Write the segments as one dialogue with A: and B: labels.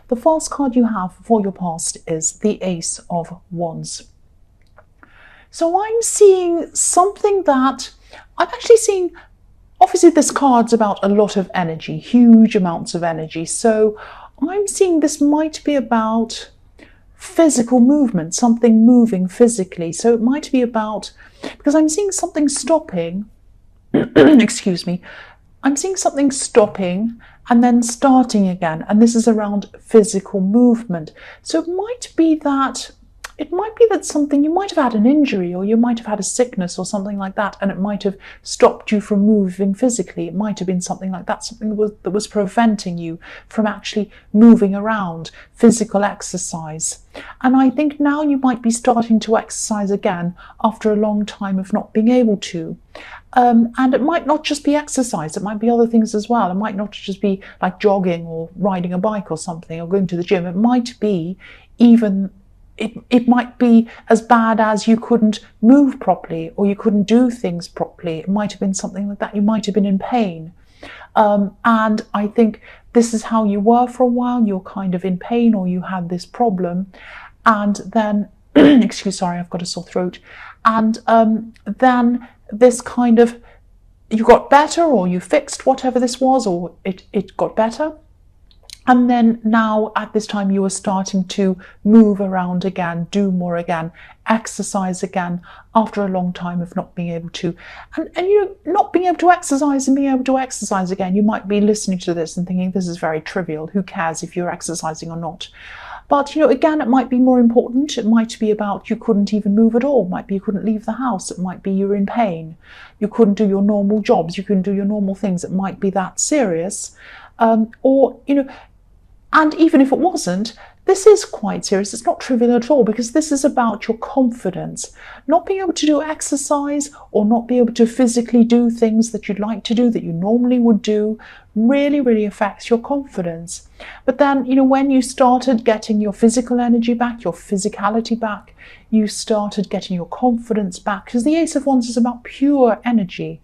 A: The first card you have for your past is the Ace of Wands. So I'm seeing something that I'm actually seeing. Obviously, this card's about a lot of energy, huge amounts of energy. So I'm seeing this might be about physical movement, something moving physically. So it might be about, because I'm seeing something stopping, excuse me, I'm seeing something stopping and then starting again. And this is around physical movement. So it might be that something, you might have had an injury or you might have had a sickness or something like that, and it might have stopped you from moving physically. It might have been something like that, something that was preventing you from actually moving around, physical exercise. And I think now you might be starting to exercise again after a long time of not being able to. And it might not just be exercise, it might be other things as well. It might not just be like jogging or riding a bike or something or going to the gym. It might be even it might be as bad as you couldn't move properly or you couldn't do things properly. It might have been something like that. You might have been in pain. And I think this is how you were for a while. You're kind of in pain or you had this problem. And then, sorry, I've got a sore throat. And then this kind of, you got better or you fixed whatever this was, or it got better. And then now at this time you are starting to move around again, do more again, exercise again after a long time of not being able to. And you know, not being able to exercise and being able to exercise again, you might be listening to this and thinking this is very trivial. Who cares if you're exercising or not? But, you know, again, it might be more important. It might be about you couldn't even move at all. It might be you couldn't leave the house. It might be you're in pain. You couldn't do your normal jobs. You couldn't do your normal things. It might be that serious. Or, you know, and even if it wasn't, this is quite serious. It's not trivial at all, because this is about your confidence. Not being able to do exercise or not be able to physically do things that you'd like to do, that you normally would do, really, really affects your confidence. But then, you know, when you started getting your physical energy back, your physicality back, you started getting your confidence back, because the Ace of Wands is about pure energy.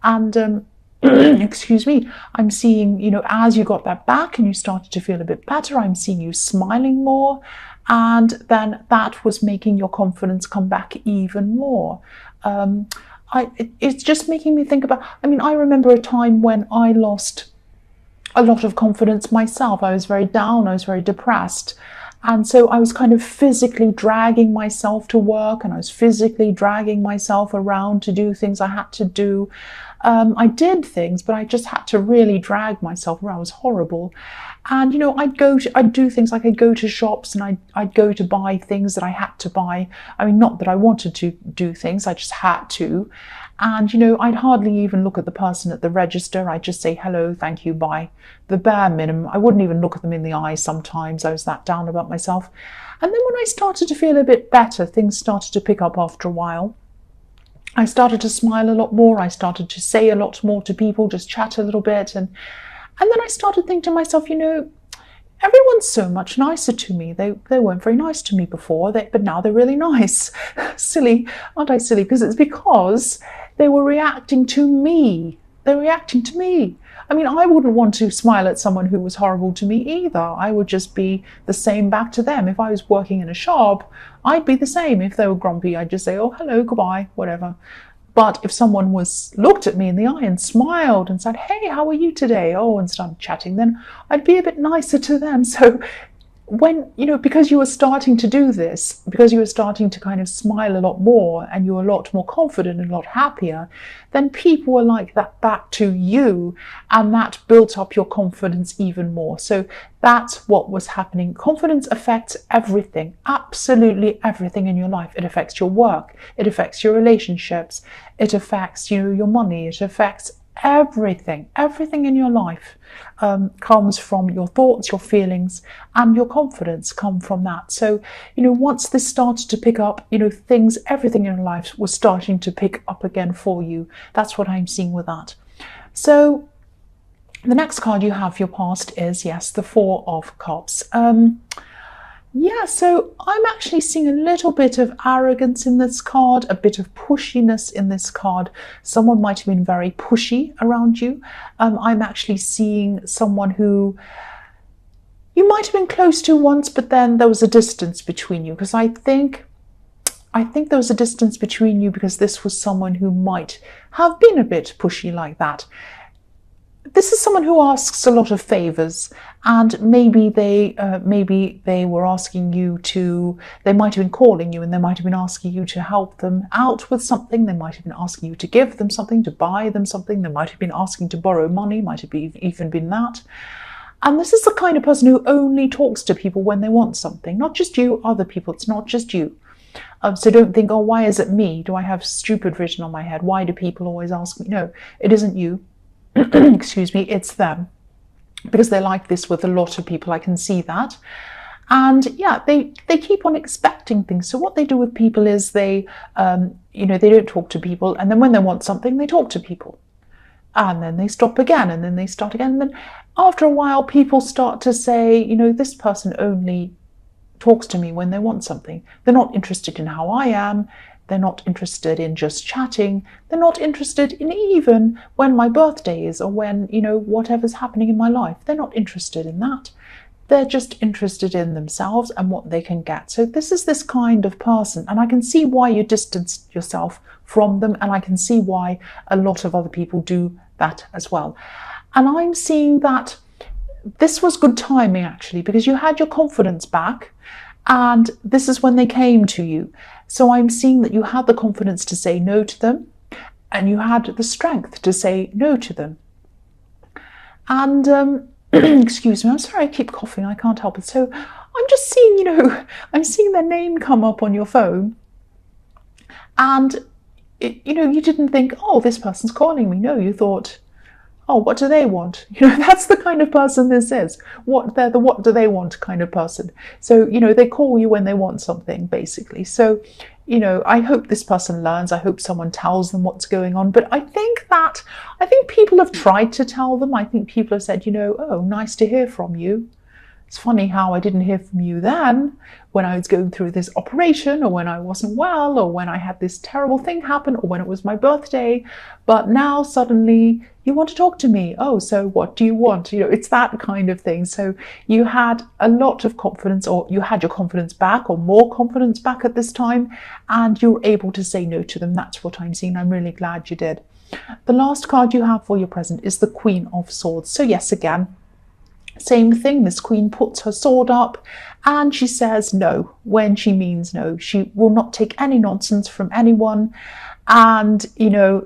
A: And excuse me, I'm seeing, you know, as you got that back and you started to feel a bit better, I'm seeing you smiling more, and then that was making your confidence come back even more. It's just making me think about, I mean, I remember a time when I lost a lot of confidence myself. I was very down, I was very depressed. And so I was kind of physically dragging myself to work, and I was physically dragging myself around to do things I had to do. I did things, but I just had to really drag myself around. It was horrible. And, you know, I'd do things like I'd go to shops and I'd go to buy things that I had to buy. I mean, not that I wanted to do things, I just had to. And, you know, I'd hardly even look at the person at the register. I'd just say, hello, thank you, bye. The bare minimum. I wouldn't even look at them in the eye sometimes. I was that down about myself. And then when I started to feel a bit better, things started to pick up after a while. I started to smile a lot more. I started to say a lot more to people, just chat a little bit. And then I started thinking to myself, you know, everyone's so much nicer to me. They weren't very nice to me before, but now they're really nice. Silly, aren't I silly? Because they were reacting to me. They're reacting to me. I mean, I wouldn't want to smile at someone who was horrible to me either. I would just be the same back to them. If I was working in a shop, I'd be the same. If they were grumpy, I'd just say, oh, hello, goodbye, whatever. But if someone looked at me in the eye and smiled and said, hey, how are you today? Oh, and started chatting, then I'd be a bit nicer to them. So when, you know, because you were starting to do this, because you were starting to kind of smile a lot more and you were a lot more confident and a lot happier, then people were like that back to you, and that built up your confidence even more. So that's what was happening. Confidence affects everything, absolutely everything in your life. It affects your work, it affects your relationships, it affects, you know, your money, it affects everything in your life comes from your thoughts, your feelings, and your confidence come from that. So, you know, once this started to pick up, you know, everything in your life was starting to pick up again for you. That's what I'm seeing with that. So the next card you have for your past is, yes, the Four of Cups. Yeah, so I'm actually seeing a little bit of arrogance in this card, a bit of pushiness in this card. Someone might have been very pushy around you. I'm actually seeing someone who you might have been close to once, but then there was a distance between you, because I think there was a distance between you because this was someone who might have been a bit pushy like that. This is someone who asks a lot of favors, and maybe they were asking you to, they might have been calling you and they might have been asking you to help them out with something. They might have been asking you to give them something, to buy them something. They might have been asking to borrow money, might have even been that. And this is the kind of person who only talks to people when they want something, not just you, other people. It's not just you. So don't think, oh, why is it me? Do I have stupid vision on my head? Why do people always ask me? No, it isn't you. Excuse me, it's them, because they're like this with a lot of people. I can see that. And yeah, they keep on expecting things. So what they do with people is they don't talk to people, and then when they want something, they talk to people, and then they stop again, and then they start again. And then after a while, people start to say, this person only talks to me when they want something. They're not interested in how I am. They're not interested in just chatting. They're not interested in even when my birthday is, or when, whatever's happening in my life. They're not interested in that. They're just interested in themselves and what they can get. So this is this kind of person, and I can see why you distanced yourself from them, and I can see why a lot of other people do that as well. And I'm seeing that this was good timing, actually, because you had your confidence back, and this is when they came to you. So I'm seeing that you had the confidence to say no to them, and you had the strength to say no to them. And excuse me, I'm sorry I keep coughing, I can't help it. So I'm just seeing, I'm seeing their name come up on your phone, and you didn't think, oh, this person's calling me. No, you thought, oh, what do they want? That's the kind of person this is. They're the what do they want kind of person. So, they call you when they want something, basically. So, I hope this person learns. I hope someone tells them what's going on. But I think people have tried to tell them. I think people have said, oh, nice to hear from you. It's funny how I didn't hear from you then, when I was going through this operation, or when I wasn't well, or when I had this terrible thing happen, or when it was my birthday. But now suddenly you want to talk to me. Oh, so what do you want? It's that kind of thing. So you had a lot of confidence, or you had your confidence back, or more confidence back at this time, and you were able to say no to them. That's what I'm seeing. I'm really glad you did. The last card you have for your present is the Queen of Swords. So yes, again, same thing. This queen puts her sword up and she says no when she means no. She will not take any nonsense from anyone. And,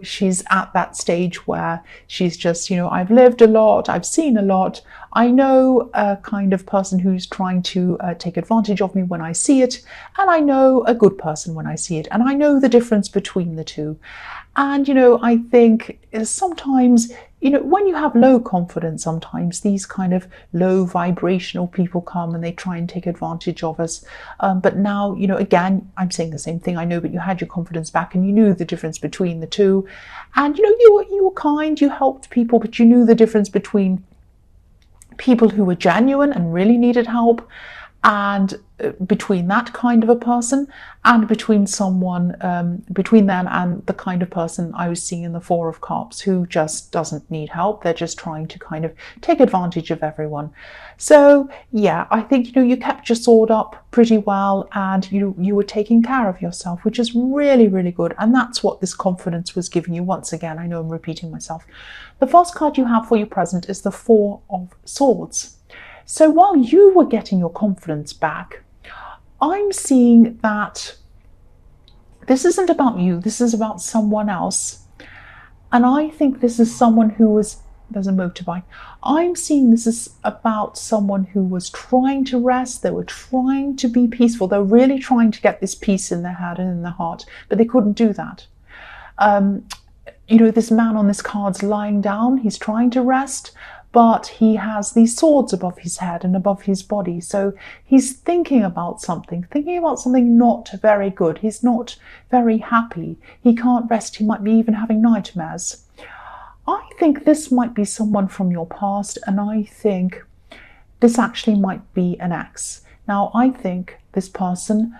A: she's at that stage where she's just, I've lived a lot, I've seen a lot. I know a kind of person who's trying to take advantage of me when I see it. And I know a good person when I see it. And I know the difference between the two. And, I think sometimes, when you have low confidence, sometimes these kind of low vibrational people come and they try and take advantage of us. But now, again, I'm saying the same thing. I know, but you had your confidence back and you knew the difference between the two. And, you were kind, you helped people, but you knew the difference between people who were genuine and really needed help, and between that kind of a person, and between them and the kind of person I was seeing in the Four of Cups, who just doesn't need help. They're just trying to kind of take advantage of everyone. So yeah, I think, you kept your sword up pretty well, and you were taking care of yourself, which is really, really good. And that's what this confidence was giving you. Once again, I know I'm repeating myself. The first card you have for your present is the Four of Swords. So while you were getting your confidence back, I'm seeing that this isn't about you, this is about someone else. And I think this is someone who was, there's a motorbike. I'm seeing this is about someone who was trying to rest, they were trying to be peaceful, they're really trying to get this peace in their head and in their heart, but they couldn't do that. This man on this card's lying down, he's trying to rest, but he has these swords above his head and above his body. So he's thinking about something not very good. He's not very happy. He can't rest. He might be even having nightmares. I think this might be someone from your past, and I think this actually might be an ex. Now, I think this person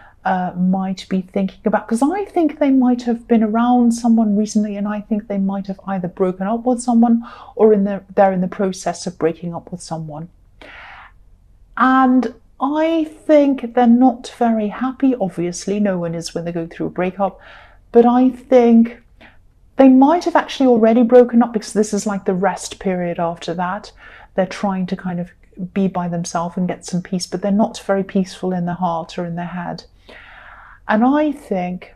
A: might be thinking about, because I think they might have been around someone recently, and I think they might have either broken up with someone, or they're in the process of breaking up with someone. And I think they're not very happy. Obviously, no one is when they go through a breakup. But I think they might have actually already broken up, because this is like the rest period after that. They're trying to kind of be by themselves and get some peace, but they're not very peaceful in their heart or in their head. And I think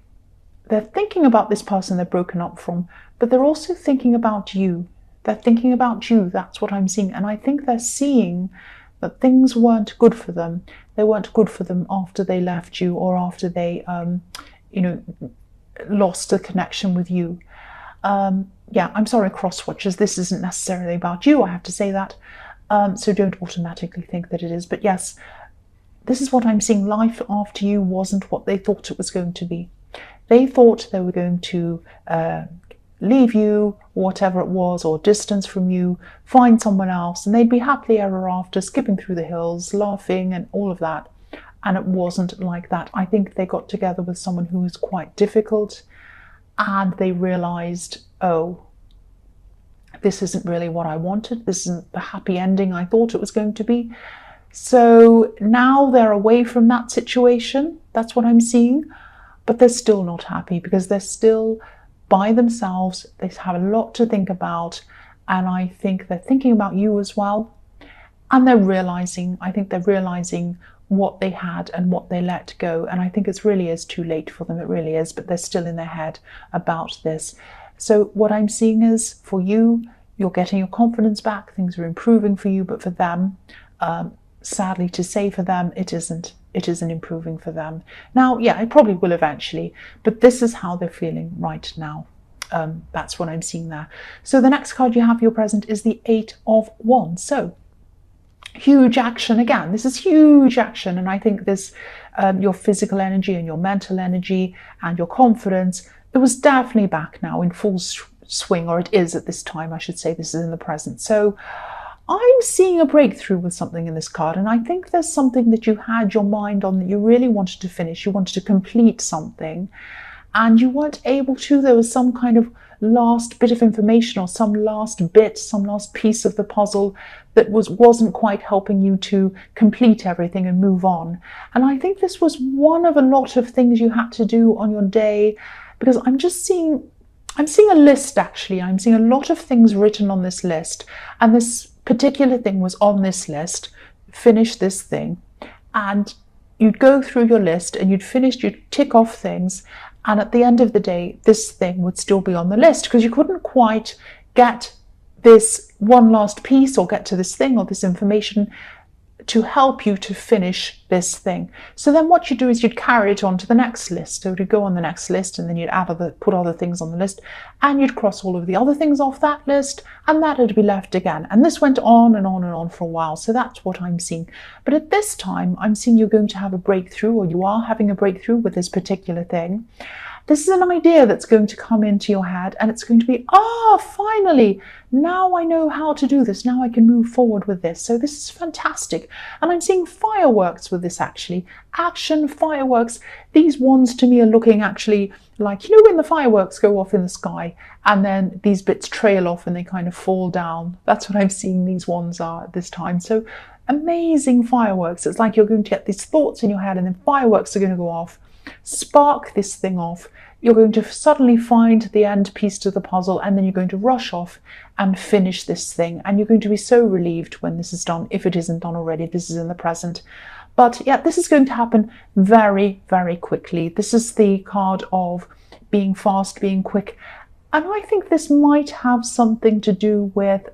A: they're thinking about this person they're broken up from, but they're also thinking about you. They're thinking about you. That's what I'm seeing. And I think they're seeing that things weren't good for them. They weren't good for them after they left you, or after they, lost the connection with you. Yeah, I'm sorry, cross-watchers, this isn't necessarily about you, I have to say that. So don't automatically think that it is. But yes, this is what I'm seeing. Life after you wasn't what they thought it was going to be. They thought they were going to leave you, whatever it was, or distance from you, find someone else, and they'd be happily ever after, skipping through the hills, laughing and all of that. And it wasn't like that. I think they got together with someone who was quite difficult, and they realized, oh, this isn't really what I wanted. This isn't the happy ending I thought it was going to be. So now they're away from that situation. That's what I'm seeing. But they're still not happy, because they're still by themselves. They have a lot to think about. And I think they're thinking about you as well. And I think they're realizing what they had and what they let go. And I think it really is too late for them. It really is. But they're still in their head about this. So what I'm seeing is, for you, you're getting your confidence back. Things are improving for you. But for them, sadly to say, for them, it isn't. It isn't improving for them. Now, yeah, it probably will eventually. But this is how they're feeling right now. That's what I'm seeing there. So the next card you have for your present is the 8 of Wands. So huge action again. This is huge action. And I think this, your physical energy and your mental energy and your confidence, it was definitely back now in full swing, or it is at this time, I should say. This is in the present. So I'm seeing a breakthrough with something in this card. And I think there's something that you had your mind on that you really wanted to finish. You wanted to complete something and you weren't able to. There was some kind of last bit of information, or some last bit, some last piece of the puzzle that wasn't quite helping you to complete everything and move on. And I think this was one of a lot of things you had to do on your day, because I'm seeing a list actually. I'm seeing a lot of things written on this list, and this particular thing was on this list. Finish this thing, and you'd go through your list and you'd tick off things, and at the end of the day this thing would still be on the list, because you couldn't quite get this one last piece, or get to this thing or this information to help you to finish this thing. So then what you do is you'd carry it on to the next list. So you'd go on the next list, and then you'd put other things on the list, and you'd cross all of the other things off that list, and that would be left again. And this went on and on and on for a while. So that's what I'm seeing. But at this time, I'm seeing you're going to have a breakthrough, or you are having a breakthrough with this particular thing. This is an idea that's going to come into your head, and it's going to be, finally, now I know how to do this. Now I can move forward with this. So this is fantastic. And I'm seeing fireworks with this actually. Action, fireworks. These ones to me are looking actually like, when the fireworks go off in the sky and then these bits trail off and they kind of fall down. That's what I'm seeing these ones are at this time. So amazing fireworks. It's like you're going to get these thoughts in your head, and then fireworks are going to go off, spark this thing off. You're going to suddenly find the end piece to the puzzle, and then you're going to rush off and finish this thing. And you're going to be so relieved when this is done, if it isn't done already. This is in the present. But yeah, this is going to happen very, very quickly. This is the card of being fast, being quick. And I think this might have something to do with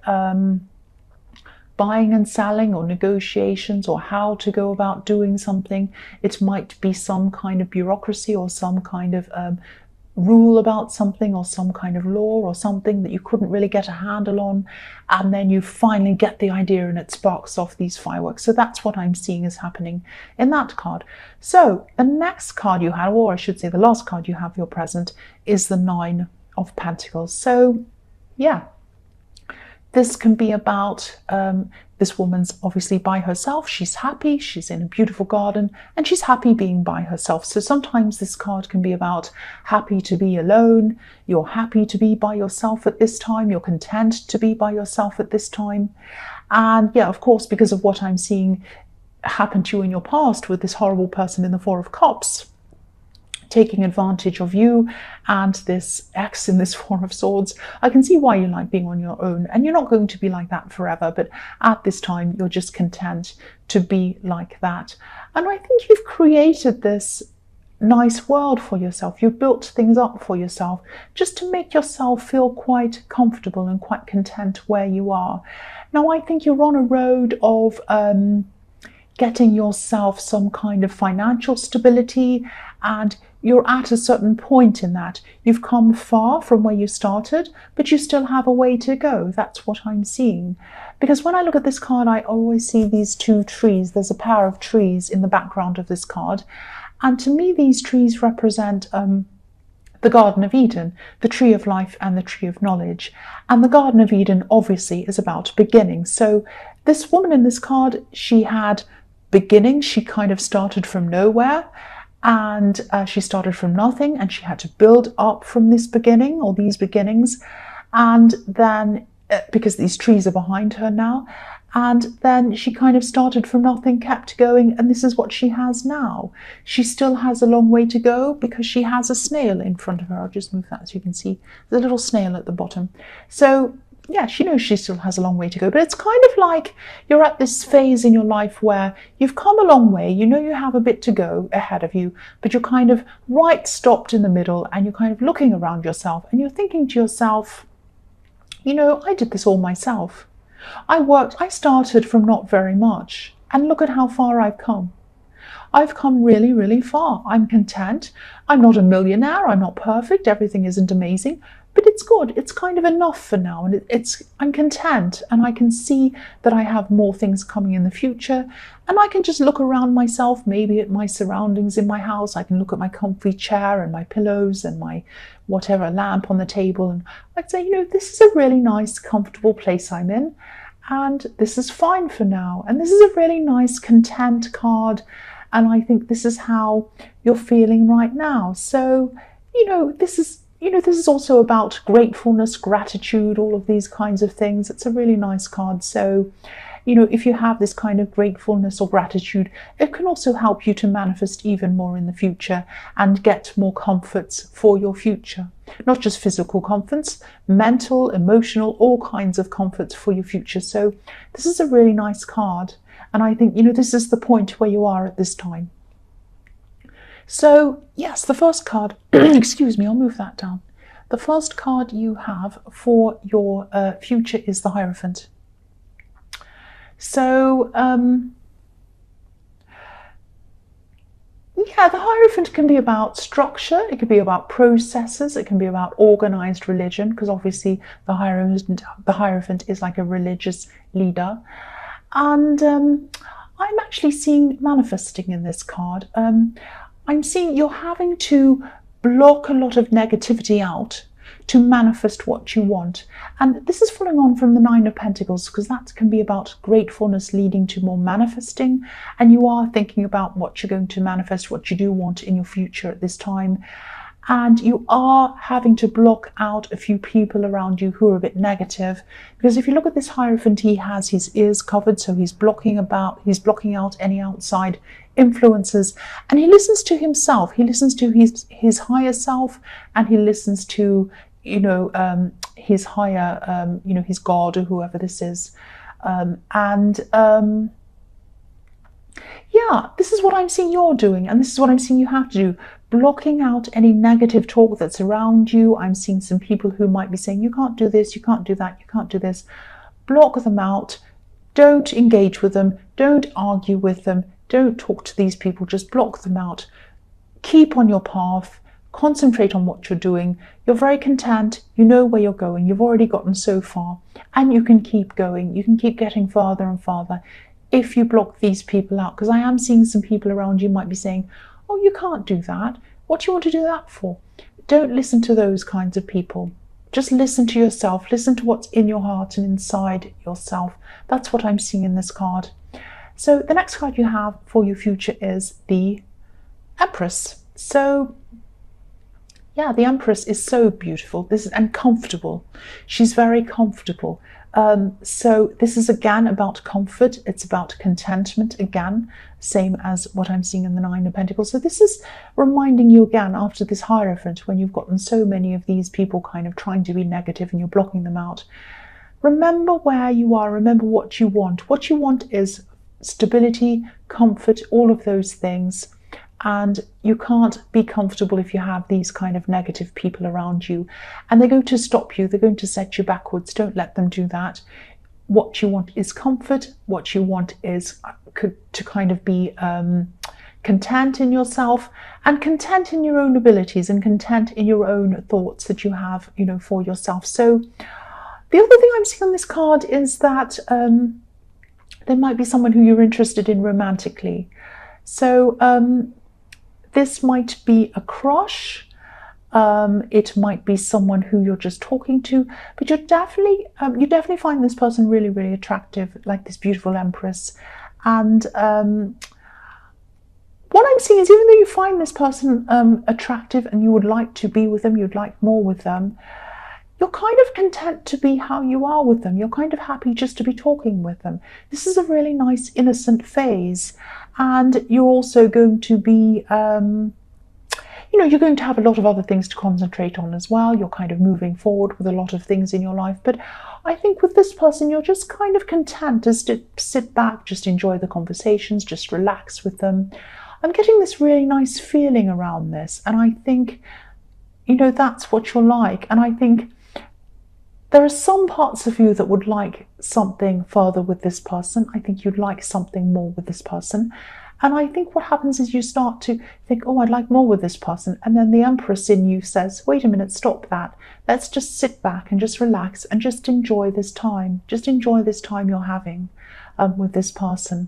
A: buying and selling, or negotiations, or how to go about doing something. It might be some kind of bureaucracy, or some kind of rule about something, or some kind of law, or something that you couldn't really get a handle on, and then you finally get the idea and it sparks off these fireworks. So that's what I'm seeing is happening in that card. So the next card you have, or I should say the last card you have for your present, is the 9 of Pentacles. So yeah, this can be about this woman's obviously by herself. She's happy. She's in a beautiful garden, and she's happy being by herself. So sometimes this card can be about happy to be alone. You're happy to be by yourself at this time. You're content to be by yourself at this time. And yeah, of course, because of what I'm seeing, happened to you in your past with this horrible person in the Four of Cups taking advantage of you, and this ex in this Four of Swords. I can see why you like being on your own, and you're not going to be like that forever, but at this time you're just content to be like that. And I think you've created this nice world for yourself. You've built things up for yourself just to make yourself feel quite comfortable and quite content where you are. Now, I think you're on a road of getting yourself some kind of financial stability, and you're at a certain point in that. You've come far from where you started, but you still have a way to go. That's what I'm seeing. Because when I look at this card, I always see these two trees. There's a pair of trees in the background of this card. And to me, these trees represent the Garden of Eden, the tree of life and the tree of knowledge. And the Garden of Eden obviously is about beginning. So this woman in this card, she had beginning. She kind of started from nowhere, and she started from nothing, and she had to build up from this beginning, or these beginnings. And then because these trees are behind her now, and then she kind of started from nothing, kept going, and this is what she has now. She still has a long way to go because she has a snail in front of her. I'll just move that so you can see the little snail at the bottom. So yeah, she knows she still has a long way to go, but it's kind of like you're at this phase in your life where you've come a long way, you know you have a bit to go ahead of you, but you're kind of right stopped in the middle, and you're kind of looking around yourself, and you're thinking to yourself, you know, I did this all myself. I started from not very much, and look at how far I've come. I've come really, really far. I'm content. I'm not a millionaire. I'm not perfect. Everything isn't amazing, but it's good. It's kind of enough for now, and I'm content, and I can see that I have more things coming in the future, and I can just look around myself, maybe at my surroundings in my house. I can look at my comfy chair and my pillows and my whatever lamp on the table, and I'd say, you know, this is a really nice, comfortable place I'm in, and this is fine for now. And this is a really nice, content card, and I think this is how you're feeling right now. So, this is also about gratefulness, gratitude, all of these kinds of things. It's a really nice card. So, if you have this kind of gratefulness or gratitude, it can also help you to manifest even more in the future and get more comforts for your future. Not just physical comforts, mental, emotional, all kinds of comforts for your future. So this is a really nice card. And I think, this is the point where you are at this time. So yes, the first card, excuse me, I'll move that down. The first card you have for your future is the Hierophant. So, yeah, the Hierophant can be about structure, it can be about processes, it can be about organized religion, because obviously the Hierophant is like a religious leader. And I'm actually seeing manifesting in this card. I'm seeing you're having to block a lot of negativity out to manifest what you want. And this is following on from the Nine of Pentacles, because that can be about gratefulness leading to more manifesting. And you are thinking about what you're going to manifest, what you do want in your future at this time. And you are having to block out a few people around you who are a bit negative. Because if you look at this Hierophant, he has his ears covered, so he's blocking out any outside influences. And he listens to himself. He listens to his higher self, and he listens to his higher, his God or whoever this is. Yeah, this is what I'm seeing you're doing, and this is what I'm seeing you have to do. Blocking out any negative talk that's around you. I'm seeing some people who might be saying, you can't do this, you can't do that, you can't do this. Block them out. Don't engage with them. Don't argue with them. Don't talk to these people. Just block them out. Keep on your path. Concentrate on what you're doing. You're very content. You know where you're going. You've already gotten so far, and you can keep going. You can keep getting farther and farther if you block these people out. Because I am seeing some people around you might be saying, oh, you can't do that. What do you want to do that for? Don't listen to those kinds of people. Just listen to yourself. Listen to what's in your heart and inside yourself. That's what I'm seeing in this card. So the next card you have for your future is the Empress. So yeah, the Empress is so beautiful and comfortable. She's very comfortable. So this is again about comfort. It's about contentment again, same as what I'm seeing in the Nine of Pentacles. So this is reminding you again, after this Hierophant, when you've gotten so many of these people kind of trying to be negative and you're blocking them out. Remember where you are. Remember what you want. What you want is stability, comfort, all of those things. And you can't be comfortable if you have these kind of negative people around you, and they're going to stop you, they're going to set you backwards. Don't let them do that. What you want is comfort. What you want is to kind of be content in yourself, and content in your own abilities, and content in your own thoughts that you have, you know, for yourself. So the other thing I'm seeing on this card is that there might be someone who you're interested in romantically. So this might be a crush, it might be someone who you're just talking to, but you definitely find this person really, really attractive, like this beautiful Empress. And what I'm seeing is, even though you find this person attractive and you would like to be with them, you'd like more with them, you're kind of content to be how you are with them. You're kind of happy just to be talking with them. This is a really nice, innocent phase. And you're also going to be, you know, you're going to have a lot of other things to concentrate on as well. You're kind of moving forward with a lot of things in your life. But I think with this person, you're just kind of content just to sit back, just enjoy the conversations, just relax with them. I'm getting this really nice feeling around this. And I think, you know, that's what you're like. And I think there are some parts of you that would like something further with this person. I think you'd like something more with this person. And I think what happens is you start to think, oh, I'd like more with this person. And then the Empress in you says, wait a minute, stop that. Let's just sit back and just relax and just enjoy this time. Just enjoy this time you're having with this person.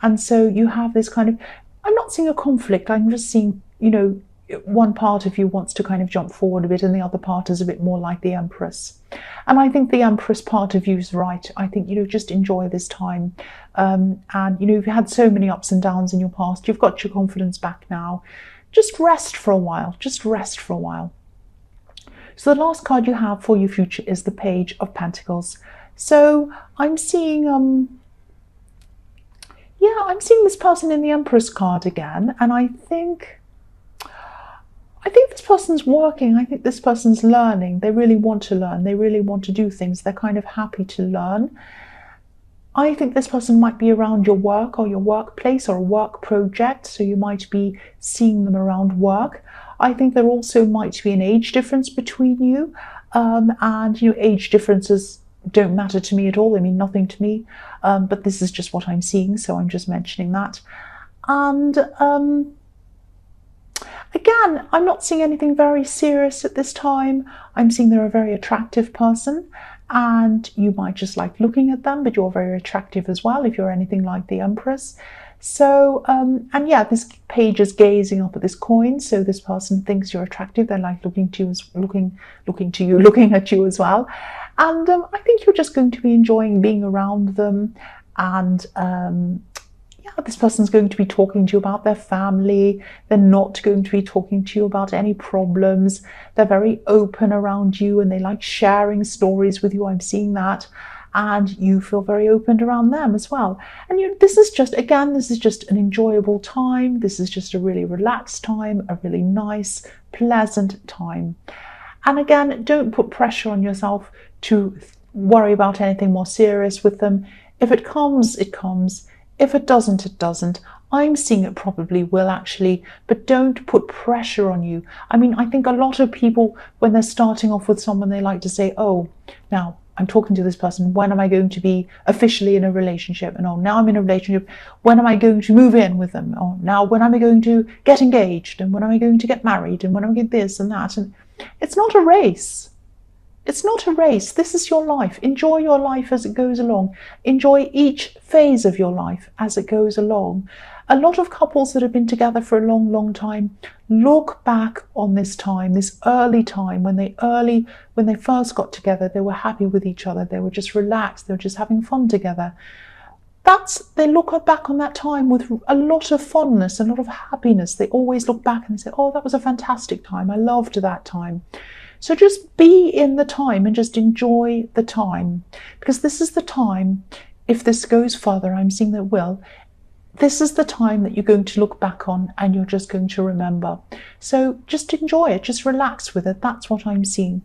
A: And so you have this kind of, I'm not seeing a conflict. I'm just seeing, you know, one part of you wants to kind of jump forward a bit, and the other part is a bit more like the Empress. And I think the Empress part of you is right. I think, you know, just enjoy this time. And, you know, you've had so many ups and downs in your past. You've got your confidence back now. Just rest for a while. Just rest for a while. So the last card you have for your future is the Page of Pentacles. So I'm seeing, I'm seeing this person in the Empress card again. And I think this person's working. I think this person's learning. They really want to learn. They really want to do things. They're kind of happy to learn. I think this person might be around your work or your workplace or a work project. So you might be seeing them around work. I think there also might be an age difference between you. And, you know, age differences don't matter to me at all. They mean nothing to me. But this is just what I'm seeing. So I'm just mentioning that. And, again, I'm not seeing anything very serious at this time. I'm seeing they're a very attractive person, and you might just like looking at them, but you're very attractive as well if you're anything like the Empress. So, and yeah, this page is gazing up at this coin. So this person thinks you're attractive. They're like looking at you as well. And I think you're just going to be enjoying being around them. And this person's going to be talking to you about their family. They're not going to be talking to you about any problems. They're very open around you, and they like sharing stories with you. I'm seeing that. And you feel very open around them as well. And this is just an enjoyable time. This is just a really relaxed time, a really nice, pleasant time. And again, don't put pressure on yourself to worry about anything more serious with them. If it comes, it comes. If it doesn't, it doesn't. I'm seeing it probably will actually, but don't put pressure on you. I mean, I think a lot of people, when they're starting off with someone, they like to say, oh, now I'm talking to this person. When am I going to be officially in a relationship? And oh, now I'm in a relationship. When am I going to move in with them? Oh, now when am I going to get engaged? And when am I going to get married? And when am I going to this and that? And it's not a race. It's not a race. This is your life. Enjoy your life as it goes along. Enjoy each phase of your life as it goes along. A lot of couples that have been together for a long, long time look back on this time, this early time, when they first got together, they were happy with each other. They were just relaxed. They were just having fun together. They look back on that time with a lot of fondness, a lot of happiness. They always look back and say, oh, that was a fantastic time. I loved that time. So just be in the time and just enjoy the time, because this is the time, if this goes further, I'm seeing that it will, this is the time that you're going to look back on and you're just going to remember. So just enjoy it, just relax with it. That's what I'm seeing.